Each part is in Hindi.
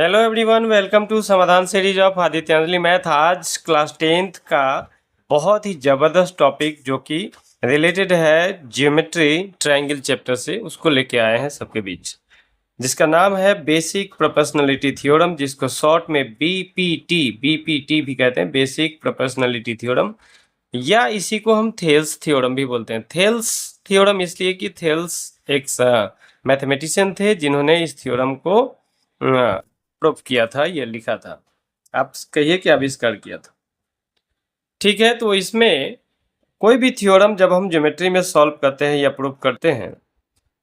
हेलो एवरीवन, वेलकम टू समाधान सीरीज ऑफ आदित्यांजलि मैथ। आज क्लास 10th का बहुत ही ज़बरदस्त टॉपिक जो कि रिलेटेड है ज्योमेट्री ट्रायंगल चैप्टर से, उसको लेके आए हैं सबके बीच, जिसका नाम है बेसिक प्रोपोर्शनलिटी थ्योरम, जिसको शॉर्ट में बीपीटी भी कहते हैं, बेसिक प्रोपोर्शनलिटी थ्योरम, या इसी को हम थेल्स थ्योरम भी बोलते हैं। थेल्स थ्योरम इसलिए कि थेल्स एक मैथमेटिशियन थे जिन्होंने इस थ्योरम को प्रूफ किया था, ये लिखा था। आप कहिए कि आविष्कार किया था। ठीक है, तो इसमें कोई भी थ्योरम जब हम ज्योमेट्री में सॉल्व करते हैं या प्रूफ करते हैं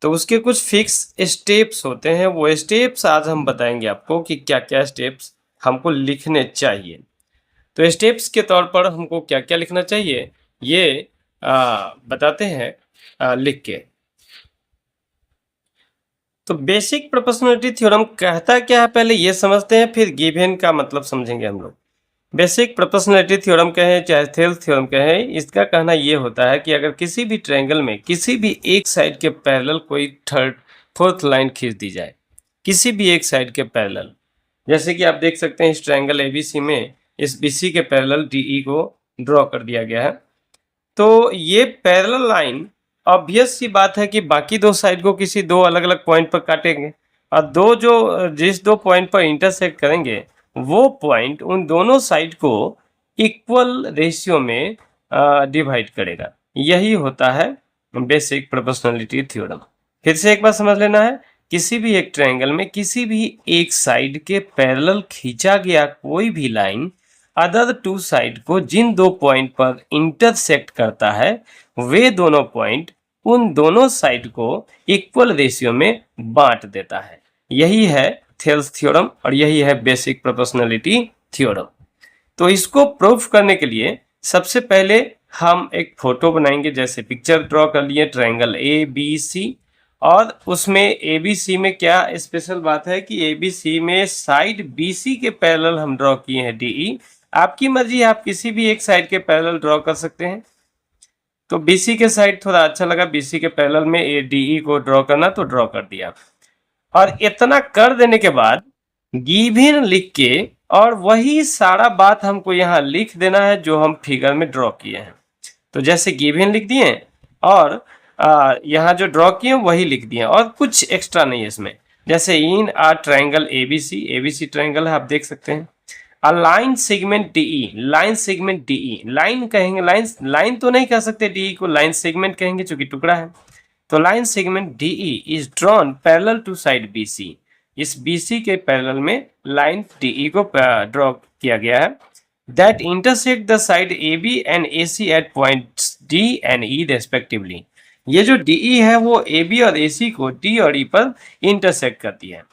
तो उसके कुछ फिक्स स्टेप्स होते हैं। वो स्टेप्स आज हम बताएंगे आपको कि क्या क्या स्टेप्स हमको लिखने चाहिए। तो स्टेप्स के तौर पर हमको क्या क्या लिखना चाहिए ये बताते हैं लिख के। तो बेसिक प्रोपोर्शनलिटी थ्योरम कहता क्या है पहले ये समझते हैं, फिर गिवन का मतलब समझेंगे हम लोग। बेसिक प्रोपोर्शनलिटी थ्योरम कहें चाहे थेल्स थ्योरम कहें, इसका कहना ये होता है कि अगर किसी भी ट्रायंगल में किसी भी एक साइड के पैरेलल कोई थर्ड फोर्थ लाइन खींच दी जाए, किसी भी एक साइड के पैरेलल, जैसे कि आप देख सकते हैं इस ट्रायंगल एबीसी में इस बीसी के पैरेलल डीई को ड्रॉ कर दिया गया है। तो ये पैरेलल लाइन ऑब्वियस सी बात है कि बाकी दो साइड को किसी दो अलग अलग पॉइंट पर काटेंगे, और जिस दो पॉइंट पर इंटरसेक्ट करेंगे वो पॉइंट उन दोनों साइड को इक्वल रेशियो में डिवाइड करेगा। यही होता है बेसिक प्रोपोर्शनलिटी थ्योरम। फिर से एक बार समझ लेना है, किसी भी एक ट्रायंगल में किसी भी एक साइड के पैरेलल खींचा गया कोई भी लाइन अदर टू साइड को जिन दो पॉइंट पर इंटरसेक्ट करता है वे दोनों पॉइंट उन दोनों साइड को इक्वल रेशियो में बांट देता है। यही है थेल्स थ्योरम और यही है बेसिक प्रोपोर्शनलिटी थ्योरम। तो इसको प्रूफ करने के लिए सबसे पहले हम एक फोटो बनाएंगे। जैसे पिक्चर ड्रॉ कर लिए ट्रायंगल ए बी सी, और उसमें ए बी सी में क्या स्पेशल बात है कि ए बी सी में साइड बी सी के पैरेलल हम ड्रॉ किए हैं डीई। आपकी मर्जी, आप किसी भी एक साइड के पैरेलल ड्रॉ कर सकते हैं। तो बीसी के साइड थोड़ा अच्छा लगा, बीसी के पैरेलल में ए डीई को ड्रॉ करना, तो ड्रॉ कर दिया। और इतना कर देने के बाद गिवन लिख के और वही सारा बात हमको यहाँ लिख देना है जो हम फिगर में ड्रॉ किए हैं। तो जैसे गिवन लिख दिए और यहाँ जो ड्रॉ किए वही लिख दिए और कुछ एक्स्ट्रा नहीं है इसमें। जैसे in a triangle A B C triangle है, आप देख सकते हैं। A line segment D E, line segment D E, line कहेंगे, लाइन तो नहीं कह सकते, डीई को लाइन सेगमेंट कहेंगे चूंकि टुकड़ा है। तो line segment D E is drawn parallel to side B C. इस बीसी के पैरेलल में लाइन डीई को ड्रॉ किया गया है। That intersect the side A B and A C at points D and E respectively. ये जो डीई है वो ए बी और ए सी को डी और ई पर इंटरसेक्ट करती है।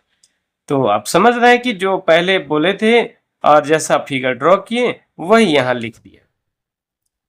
तो आप समझ रहे हैं कि जो पहले बोले थे और जैसा फिगर ड्रॉ किए वही यहाँ लिख दिया।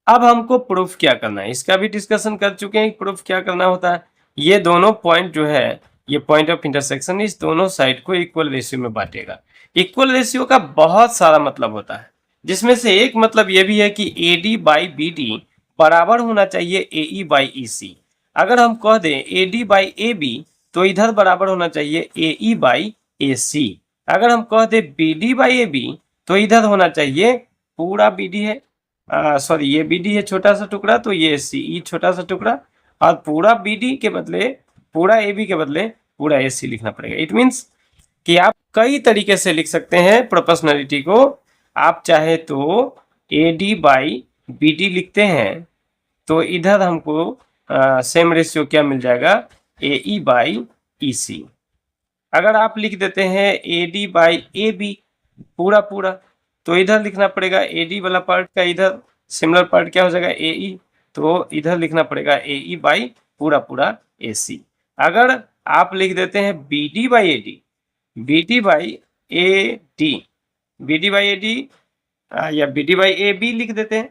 अब हमको प्रूफ क्या करना है इसका भी डिस्कशन कर चुके हैं। प्रूफ क्या करना होता है, ये दोनों पॉइंट जो है, ये पॉइंट ऑफ इंटरसेक्शन इस दोनों साइड को इक्वल रेशियो में बांटेगा। इक्वल रेशियो का बहुत सारा मतलब होता है, जिसमें से एक मतलब ये भी है कि A D by B D बराबर होना चाहिए ए ई बाई ई सी। अगर हम कह दें A D by A B तो इधर बराबर होना चाहिए ए ई बाई ए सी। अगर हम कह दें B D by A B तो इधर होना चाहिए पूरा बी डी है, सॉरी ये बी डी है छोटा सा टुकड़ा, तो ये सी ई छोटा सा टुकड़ा, और पूरा बी डी के बदले, पूरा ए बी के बदले पूरा ए सी लिखना पड़ेगा। इट मीन्स कि आप कई तरीके से लिख सकते हैं प्रोपोर्शनलिटी को। आप चाहे तो A D by B D लिखते हैं तो इधर हमको सेम रेशियो क्या मिल जाएगा, ए ई बाई ई सी। अगर आप लिख देते हैं A D by A B पूरा पूरा, तो इधर लिखना पड़ेगा ए डी वाला पार्ट का इधर सिमिलर पार्ट क्या हो जाएगा ए ई, तो इधर लिखना पड़ेगा ए ई बाई पूरा पूरा ए सी। अगर आप लिख देते हैं B D by A D, B D by A D, B D by A D या B D by A B लिख देते हैं,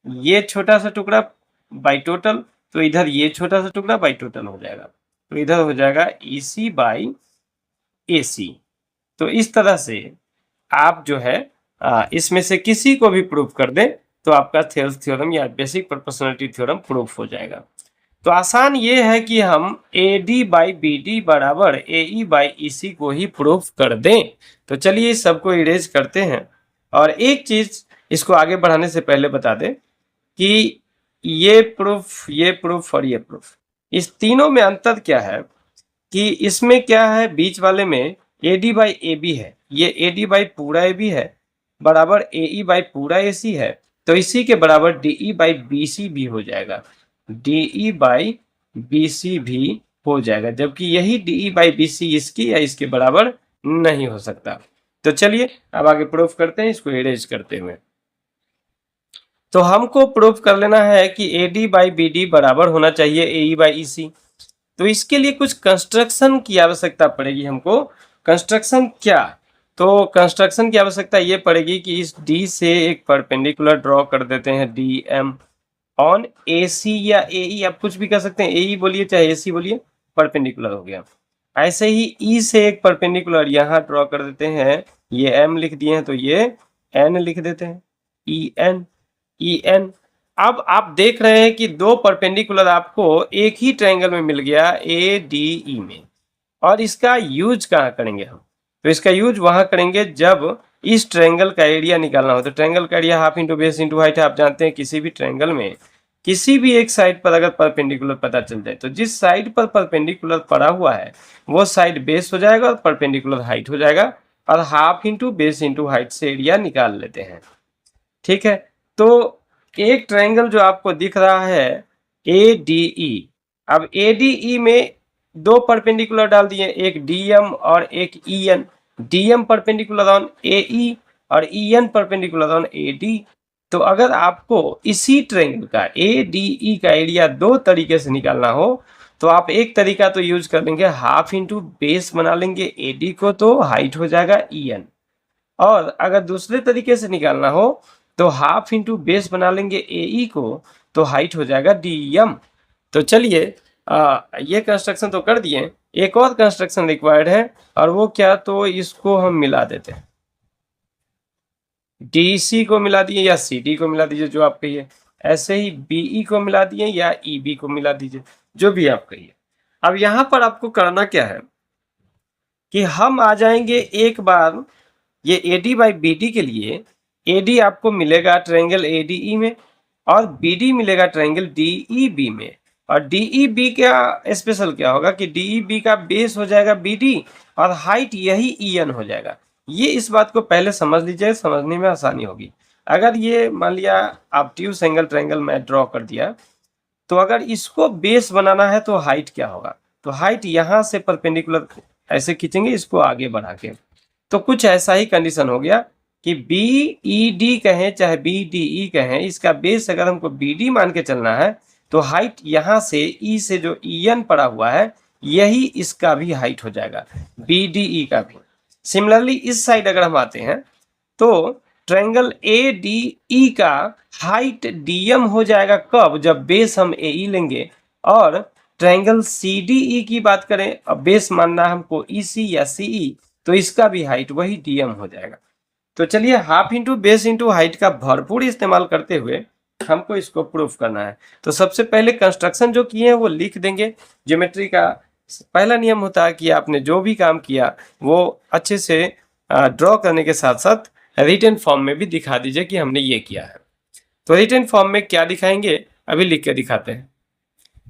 ये छोटा सा टुकड़ा बाई टोटल, तो इधर ये छोटा सा टुकड़ा बाई टोटल हो जाएगा, तो इधर हो जाएगा ई सी बाई ए सी। तो इस तरह से आप जो है इसमें से किसी को भी प्रूफ कर दें तो आपका थेल्स थ्योरम या बेसिक प्रोपोर्शनलिटी थ्योरम प्रूफ हो जाएगा। तो आसान ये है कि हम AD बाई BD बराबर AE बाई EC को ही प्रूफ कर दें। तो चलिए इस सबको इरेज करते हैं। और एक चीज इसको आगे बढ़ाने से पहले बता दें कि ये प्रूफ और ये प्रूफ, इस तीनों में अंतर क्या है कि इसमें क्या है, बीच वाले में AD बाई AB है, ये AD बाई पूरा AB है बराबर AE बाई पूरा AC है, तो इसी के बराबर DE बाई BC भी हो जाएगा, DE बाई BC भी हो जाएगा, जबकि यही DE बाई BC इसकी या इसके बराबर नहीं हो सकता। तो चलिए अब आगे प्रूफ करते हैं इसको इरेज करते हुए। तो हमको प्रूफ कर लेना है कि AD बाई BD बराबर होना चाहिए AE बाई EC। तो इसके लिए कुछ कंस्ट्रक्शन की आवश्यकता पड़ेगी हमको। कंस्ट्रक्शन क्या? तो कंस्ट्रक्शन की आवश्यकता ये पड़ेगी कि इस D से एक परपेंडिकुलर ड्रॉ कर देते हैं DM ऑन AC या AE, आप कुछ भी कर सकते हैं, AE बोलिए चाहे AC बोलिए, परपेंडिकुलर हो गया। ऐसे ही E से एक परपेंडिकुलर यहाँ ड्रॉ कर देते हैं, ये M लिख दिए हैं तो ये N लिख देते हैं, EN। अब आप देख रहे हैं कि दो परपेंडिकुलर आपको एक ही ट्रायंगल में मिल गया ADE में, और इसका यूज कहाँ करेंगे हम? तो इसका यूज वहां करेंगे जब इस ट्रायंगल का एरिया निकालना हो। तो ट्रायंगल का area half into base into height है, आप जानते हैं किसी भी ट्रायंगल में किसी भी एक साइड पर अगर परपेंडिकुलर पता चल जाए तो जिस साइड पर परपेंडिकुलर पड़ा हुआ है वो साइड बेस हो जाएगा और परपेंडिकुलर हाइट हो जाएगा, और half into base into height से एरिया निकाल लेते हैं। ठीक है, तो एक ट्रायंगल जो आपको दिख रहा है ADE, अब ADE में दो परपेंडिकुलर डाल दिए, एक DM और एक EN, DM perpendicular on AE और EN परपेंडिकुलर ऑन AD। तो अगर आपको इसी ट्रायंगल का ADE का एरिया दो तरीके से निकालना हो तो आप एक तरीका तो यूज कर लेंगे, हाफ इंटू बेस बना लेंगे AD को तो हाइट हो जाएगा EN, और अगर दूसरे तरीके से निकालना हो तो हाफ इंटू बेस बना लेंगे AE को तो हाइट हो जाएगा DM। तो चलिए ये कंस्ट्रक्शन तो कर दिए, एक और कंस्ट्रक्शन रिक्वायर्ड है, और वो क्या? तो इसको हम मिला देते हैं, DC को मिला दिए या CD को मिला दीजिए जो आप कहिए, ऐसे ही BE को मिला दिए या EB को मिला दीजिए, जो भी आप कहिए। अब यहां पर आपको करना क्या है कि हम आ जाएंगे एक बार ये AD बाई BD के लिए, AD आपको मिलेगा ट्रायंगल ADE में और BD मिलेगा ट्रायंगल DEB में, और DEB का स्पेशल क्या होगा कि DEB का बेस हो जाएगा BD और हाइट यही EN हो जाएगा। ये इस बात को पहले समझ लीजिए, समझने में आसानी होगी। अगर ये मान लिया ऑब्ट्यूज एंगल ट्रायंगल मैं ड्रॉ कर दिया, तो अगर इसको बेस बनाना है तो हाइट क्या होगा? तो हाइट यहाँ से परपेंडिकुलर ऐसे खींचेंगे इसको आगे बढ़ा के, तो कुछ ऐसा ही कंडीशन हो गया कि BED कहें चाहे BDE कहें, इसका बेस अगर हमको BD मान के चलना है तो हाइट यहाँ से E से जो EN पड़ा हुआ है यही इसका भी हाइट हो जाएगा, BDE का भी। सिमिलरली इस साइड अगर हम आते हैं तो ट्रायंगल ADE का हाइट DM हो जाएगा, कब? जब बेस हम AE लेंगे। और ट्रायंगल CDE की बात करें, अब बेस मानना है हमको EC या CE, तो इसका भी हाइट वही DM हो जाएगा। तो चलिए half into base into height का भरपूर इस्तेमाल करते हुए हमको इसको प्रूफ करना है। तो सबसे पहले कंस्ट्रक्शन जो किए हैं वो लिख देंगे। ज्योमेट्री का पहला नियम होता है कि आपने जो भी काम किया वो अच्छे से ड्रॉ करने के साथ साथ रिटन फॉर्म में भी दिखा दीजिए कि हमने ये किया है। तो रिटन फॉर्म में क्या दिखाएंगे अभी लिख के दिखाते हैं।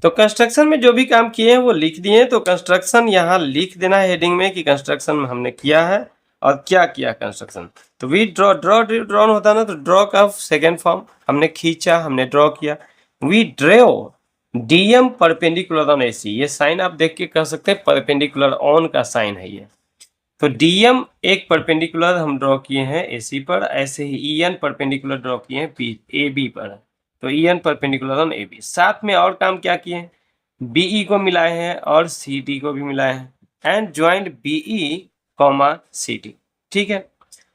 तो कंस्ट्रक्शन में जो भी काम किए हैं वो लिख दिए, तो कंस्ट्रक्शन यहाँ लिख देना है हेडिंग में कि कंस्ट्रक्शन हमने किया है और क्या किया कंस्ट्रक्शन। तो वी ड्रॉन होता है ना, तो ड्रॉ का सेकेंड फॉर्म हमने खींचा, हमने ड्रॉ किया। We drew DM perpendicular on AC, ये साइन आप देख के कह सकते हैं परपेंडिकुलर ऑन का साइन है ये। तो DM एक परपेंडिकुलर हम ड्रॉ किए हैं AC पर, ऐसे ही EN परपेंडिकुलर ड्रॉ किए हैं AB पर, तो EN परपेंडिकुलर ऑन AB। साथ में और काम क्या किए हैं, BE को मिलाए हैं और CD को भी मिलाए हैं, एंड ज्वाइंट BE CD। ठीक है,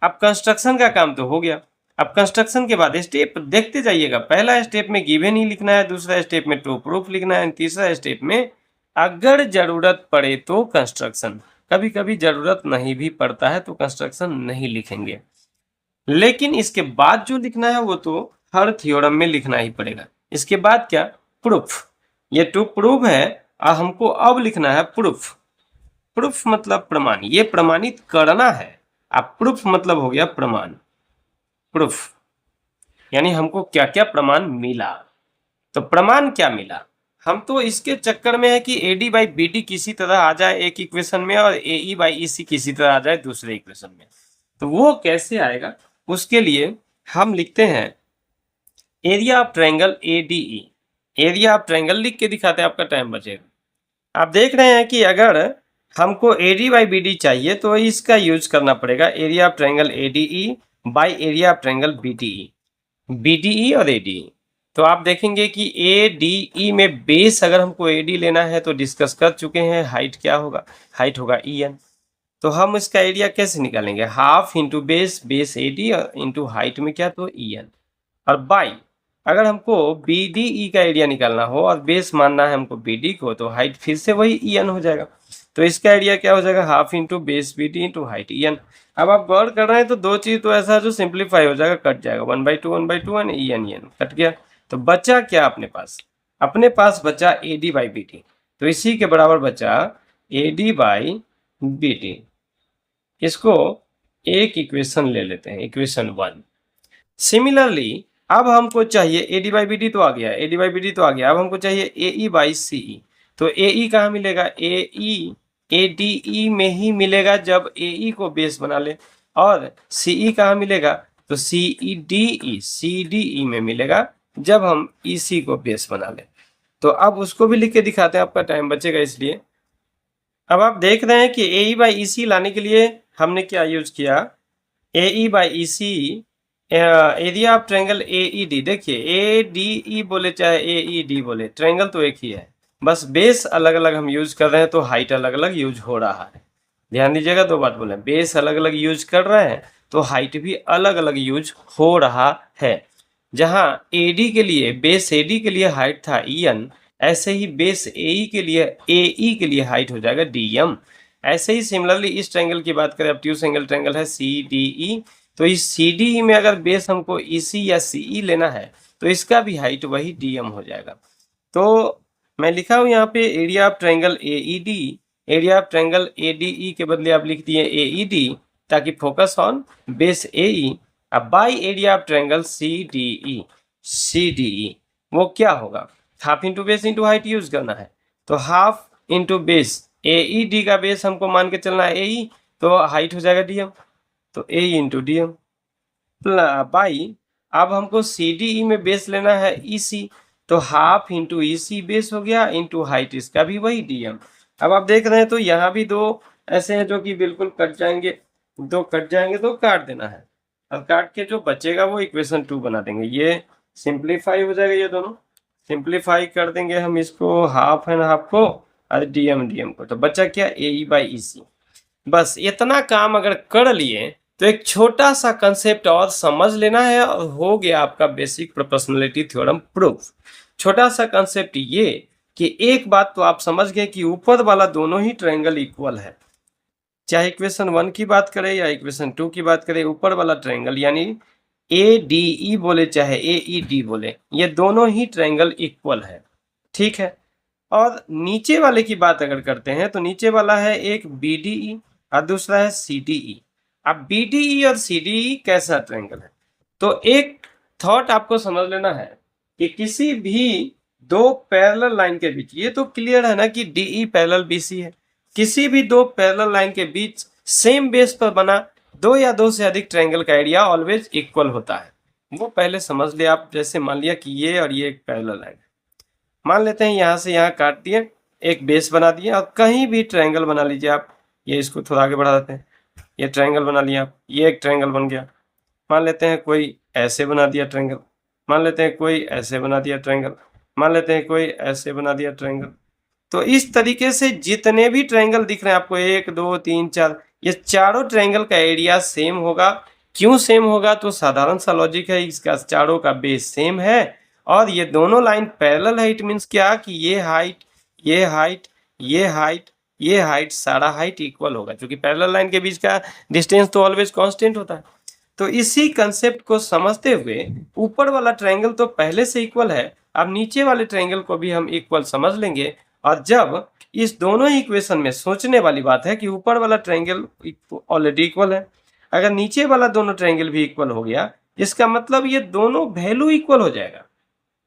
अब कंस्ट्रक्शन का काम तो हो गया। अब कंस्ट्रक्शन के बाद स्टेप देखते जाइएगा। पहला स्टेप में गिवन ही लिखना है, दूसरा स्टेप में टू प्रूफ लिखना है, तीसरा स्टेप में अगर जरूरत पड़े तो कंस्ट्रक्शन। कभी कभी जरूरत नहीं भी पड़ता है तो कंस्ट्रक्शन नहीं लिखेंगे, लेकिन इसके बाद जो लिखना है वो तो हर थ्योरम में लिखना ही पड़ेगा। इसके बाद क्या, प्रूफ। ये टू प्रूव है और हमको अब लिखना है प्रूफ। प्रूफ मतलब प्रमाण, ये प्रमाणित करना है। अब प्रूफ मतलब हो गया प्रमाण। प्रूफ यानी हमको क्या क्या प्रमाण मिला। तो प्रमाण क्या मिला, हम तो इसके चक्कर में है कि AD बाई BD किसी तरह आ जाए एक इक्वेशन में और AE बाई EC किसी तरह आ जाए दूसरे इक्वेशन में। तो वो कैसे आएगा, उसके लिए हम लिखते हैं area of triangle ADE। Area of triangle लिख के दिखाते हैं, आपका टाइम बचेगा। आप देख रहे हैं कि अगर हमको AD बाई BD चाहिए तो इसका यूज करना पड़ेगा, area of triangle ADE by area of triangle BDE। BDE और ADE, तो आप देखेंगे कि ADE में बेस अगर हमको AD लेना है तो डिस्कस कर चुके हैं, हाइट क्या होगा, हाइट होगा EN। तो हम इसका एरिया कैसे निकालेंगे, half into base, base AD और इंटू हाइट में क्या तो EN, और बाई अगर हमको BDE का एरिया निकालना हो और बेस मानना है हमको BD को, तो हाइट फिर से वही EN हो जाएगा। तो इसका एरिया क्या हो जाएगा, half into base BD into height EN। अब आप गौर कर रहे हैं तो दो चीज तो ऐसा जो सिंप्लीफाई हो जाएगा, कट जाएगा, 1/2 एंड EN कट गया। तो बचा क्या अपने पास बचा AD बाई BD, तो इसी के बराबर बचा AD बाई BD। इसको एक इक्वेशन ले लेते हैं, इक्वेशन 1। सिमिलरली अब हमको चाहिए AD बाई BD तो आ गया, AD बाई BD तो आ गया, अब हमको चाहिए AE बाई CE। तो AE कहाँ मिलेगा, AE ADE में ही मिलेगा जब AE को बेस बना ले, और CE कहाँ मिलेगा, तो CDE में मिलेगा जब हम EC को बेस बना ले। तो अब उसको भी लिख के दिखाते हैं, आपका टाइम बचेगा इसलिए। अब आप देख रहे हैं कि AE बाई EC लाने के लिए हमने क्या यूज किया, AE by EC area of triangle AED। देखिए ADE बोले चाहे AED बोले, ट्रायंगल तो एक ही है, बस बेस अलग अलग हम यूज कर रहे हैं तो हाइट अलग अलग यूज हो रहा है। ध्यान दीजिएगा, दो बात बोले, बेस अलग अलग यूज कर रहे हैं तो हाइट भी अलग अलग यूज हो रहा है। जहां AD के लिए, बेस AD के लिए हाइट था EN, ऐसे ही बेस AE के लिए हाइट हो जाएगा DM। ऐसे ही सिमिलरली इस ट्रायंगल की बात करें, ऑब्ट्यूज एंगल ट्रायंगल है CDE, तो इस CDE में अगर बेस हमको EC या CE लेना है तो इसका भी हाइट वही DM हो जाएगा। तो मैं लिखा हूं यहाँ पे area of triangle AED, area of triangle ADE के बदले आप लिख दिए AED, ताकि फोकस ऑन बेस AE। अब by area of triangle CDE वो क्या होगा, half into base into height use करना है, तो हाफ इंटू बेस, AED का बेस हमको मान के चलना है AE, तो हाइट हो जाएगा DM, तो A इंटू DM बाई, अब हमको CDE में बेस लेना है EC, तो हाफ इंटू EC बेस हो गया इंटू हाइट इसका भी वही DM। अब आप देख रहे हैं तो यहाँ भी दो ऐसे हैं जो कि बिल्कुल कट जाएंगे, दो कट जाएंगे तो काट देना है, अब काट के जो बचेगा वो इक्वेशन 2 बना देंगे। ये सिंप्लीफाई हो जाएगा, ये दोनों सिंप्लीफाई कर देंगे हम इसको, हाफ एंड हाफ को और DM को, तो बचा क्या AE बाई EC। बस इतना काम अगर कर लिए तो एक छोटा सा कंसेप्ट और समझ लेना है और हो गया आपका बेसिक प्रोपोर्शनलिटी थ्योरम प्रूफ। छोटा सा कंसेप्ट ये कि एक बात तो आप समझ गए कि ऊपर वाला दोनों ही ट्रायंगल इक्वल है, चाहे इक्वेशन 1 की बात करें या इक्वेशन 2 की बात करें, ऊपर वाला ट्रायंगल यानी ADE बोले चाहे AED बोले, ये दोनों ही ट्रायंगल इक्वल है, ठीक है। और नीचे वाले की बात अगर करते हैं तो नीचे वाला है एक BDE और दूसरा है CDE। अब BDE और CDE कैसा ट्रायंगल है, तो एक थॉट आपको समझ लेना है कि किसी भी दो पैरेलल लाइन के बीच, ये तो क्लियर है ना कि DE पैरेलल BC है, किसी भी दो पैरेलल लाइन के बीच सेम बेस पर बना दो या दो से अधिक ट्रायंगल का एरिया ऑलवेज इक्वल होता है। वो पहले समझ लिया आप, जैसे मान लिया कि ये और ये एक पैरेलल लाइन है, मान लेते हैं यहाँ से यहाँ काट दिए, एक बेस बना दिए, और कहीं भी ट्रायंगल बना लीजिए आप, ये इसको थोड़ा आगे बढ़ा देते हैं, ये ट्रायंगल बना लिया आप, ये एक ट्रायंगल बन गया। मान लेते हैं कोई ऐसे बना दिया ट्रायंगल, मान लेते हैं कोई ऐसे बना दिया ट्रायंगल, मान लेते हैं कोई ऐसे बना दिया ट्रायंगल। तो इस तरीके से जितने भी ट्रायंगल दिख रहे हैं आपको, 1 2 3 4, ये चारों ट्रायंगल का एरिया सेम होगा। क्यों सेम होगा, तो साधारण सा लॉजिक है, इसका चारों का बेस सेम है और ये दोनों लाइन पैरेलल है। इट मीन्स क्या कि ये हाइट, ये हाइट, ये हाइट, ये हाइट, सारा हाइट इक्वल होगा, क्योंकि पैरेलल लाइन के बीच का डिस्टेंस तो ऑलवेज कांस्टेंट होता है। तो इसी कंसेप्ट को समझते हुए ऊपर वाला ट्रायंगल तो पहले से इक्वल है, अब नीचे वाले ट्रायंगल को भी हम इक्वल समझ लेंगे। और जब इस दोनों इक्वेशन में सोचने वाली बात है कि ऊपर वाला ट्रायंगल ऑलरेडी इक्वल है, अगर नीचे वाला दोनों ट्रायंगल भी इक्वल हो गया, इसका मतलब ये दोनों वैल्यू इक्वल हो जाएगा,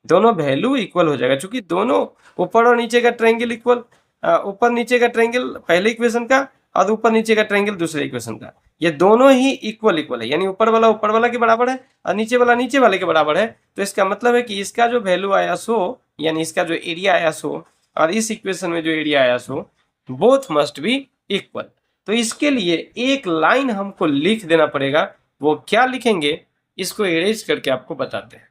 दोनों वैल्यू इक्वल हो जाएगा, क्योंकि दोनों ऊपर और नीचे का ट्रायंगल इक्वल, ऊपर नीचे का ट्रायंगल पहले इक्वेशन का और ऊपर नीचे का ट्रायंगल दूसरे इक्वेशन का, ये दोनों ही इक्वल है, यानी ऊपर वाला के बराबर है और नीचे वाले के बराबर है। तो इसका मतलब है कि इसका जो वैल्यू आया सो, यानी इसका जो एरिया आया सो और इस इक्वेशन में जो एरिया आया सो, बोथ मस्ट बी इक्वल। तो इसके लिए एक लाइन हमको लिख देना पड़ेगा, वो क्या लिखेंगे इसको इरेज करके आपको बताते हैं।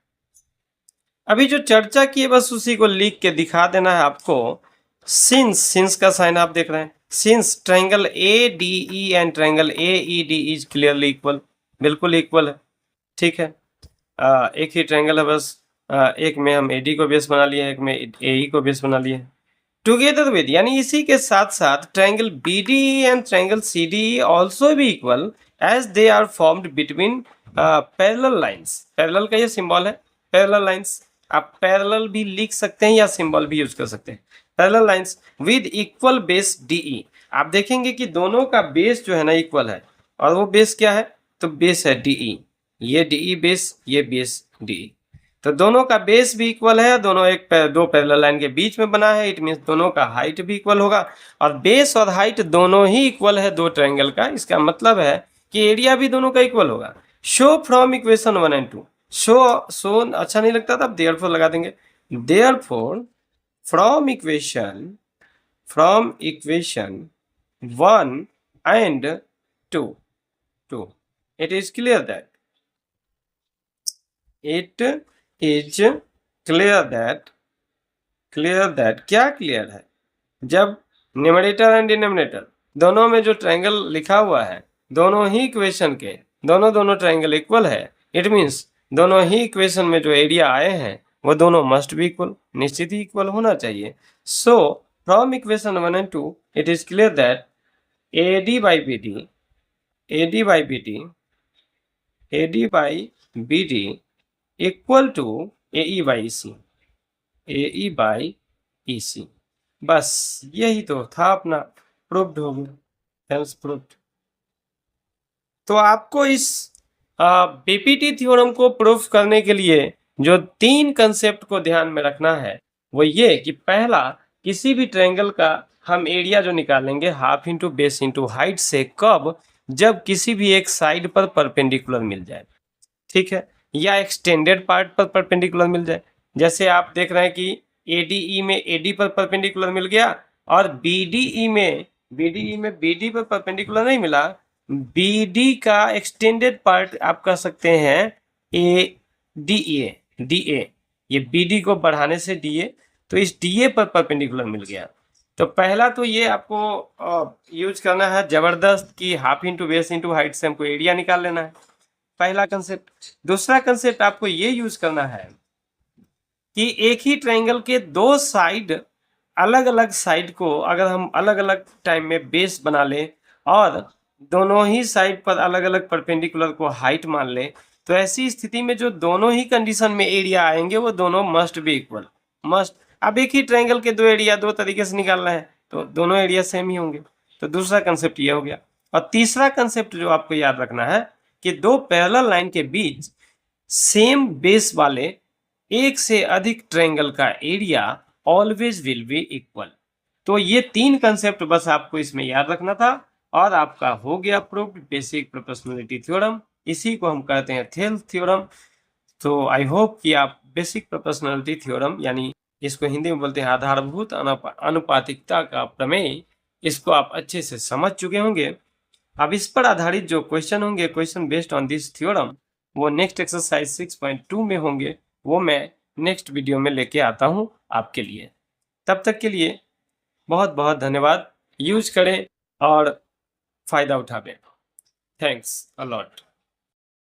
अभी जो चर्चा की है बस उसी को लिख के दिखा देना है आपको। सिंस का साइन आप देख रहे हैं, since triangle A D E and triangle A E D is clearly equal, बिल्कुल इक्वल है, ठीक है। एक ही ट्रायंगल है बस, एक में हम ए डी को बेस बना लिए, एक में ए ई को बेस बना लिए। टुगेदर विद, यानी इसी के साथ साथ triangle B D and triangle C D also भी equal as they are formed between parallel lines. Parallel का ये सिंबल है, पैरेलल लाइंस, आप पैरेलल भी लिख सकते हैं या सिंबल भी यूज कर सकते हैं। Parallel lines with equal base D E, आप देखेंगे कि दोनों का बेस जो है ना इक्वल है, और वो बेस क्या है, तो बेस है डीई, ये डीई बेस, ये बेस डीई, तो दोनों का बेस भी इक्वल है, दोनों दो पैरेलल लाइन के बीच में बना है, इट मींस दोनों का हाइट भी इक्वल होगा, और बेस और हाइट दोनों ही इक्वल है दो ट्रायंगल का, इसका मतलब है कि एरिया भी दोनों का इक्वल होगा। Show from equation 1 and 2, show अच्छा नहीं लगता था, देयरफॉर लगा देंगे, therefore from equation 1 and 2 it is clear that क्या क्लियर है, जब न्यूमरेटर एंड डिनोमिनेटर दोनों में जो ट्रायंगल लिखा हुआ है, दोनों ही इक्वेशन के दोनों ट्रायंगल इक्वल है, इट मींस दोनों ही इक्वेशन में जो एरिया आए हैं वो दोनों मस्ट बी इक्वल, निश्चित ही इक्वल होना चाहिए। So from equation 1 and 2 it is clear that AD by BD equal to AE by EC। बस यही तो था अपना, प्रूव्ड हो गया, हेंस प्रूव्ड। तो आपको इस बीपीटी थ्योरम को प्रूफ करने के लिए जो 3 कंसेप्ट को ध्यान में रखना है वो ये कि पहला, किसी भी ट्रायंगल का हम एरिया जो निकालेंगे half into base into height से, कब, जब किसी भी एक साइड पर परपेंडिकुलर मिल जाए, ठीक है, या एक्सटेंडेड पार्ट पर परपेंडिकुलर मिल जाए। जैसे आप देख रहे हैं कि ADE में AD पर परपेंडिकुलर मिल गया और BDE में BD पर परपेंडिकुलर नहीं मिला, BD का एक्सटेंडेड पार्ट आप कह सकते हैं DA, ये BD को बढ़ाने से DA, तो इस DA पर परपेंडिकुलर मिल गया। तो पहला तो ये आपको यूज करना है जबरदस्त कि half into base into height से हमको एरिया निकाल लेना है, पहला कंसेप्ट। दूसरा कंसेप्ट आपको ये यूज करना है कि एक ही ट्रायंगल के दो साइड, अलग अलग साइड को अगर हम अलग अलग टाइम में बेस बना लें और दोनों ही साइड पर अलग अलग परपेंडिकुलर को हाइट मान लें, तो ऐसी स्थिति में जो दोनों ही कंडीशन में एरिया आएंगे वो दोनों मस्ट बी इक्वल, मस्ट। अब एक ही ट्रायंगल के दो एरिया दो तरीके से निकालना है तो दोनों एरिया सेम ही होंगे, तो दूसरा कंसेप्ट ये हो गया। और तीसरा कंसेप्ट जो आपको याद रखना है कि दो पैरेलल लाइन के बीच सेम बेस वाले एक से अधिक ट्रायंगल का area always will be equal. तो ये 3 कंसेप्ट बस आपको इसमें याद रखना था और आपका हो गया प्रूव्ड बेसिक प्रोपोर्शनलिटी थ्योरम। इसी को हम कहते हैं थेल्स थ्योरम। तो आई होप कि आप बेसिक प्रोपोर्शनलिटी थ्योरम, यानी इसको हिंदी में बोलते हैं आधारभूत अनुपातिकता का प्रमेय, इसको आप अच्छे से समझ चुके होंगे। अब इस पर आधारित जो क्वेश्चन होंगे, question based on this theorem, वो नेक्स्ट एक्सरसाइज 6.2 में होंगे, वो मैं नेक्स्ट वीडियो में लेके आता हूँ आपके लिए। तब तक के लिए बहुत बहुत धन्यवाद। यूज करें और फायदा उठावें। Thanks a lot.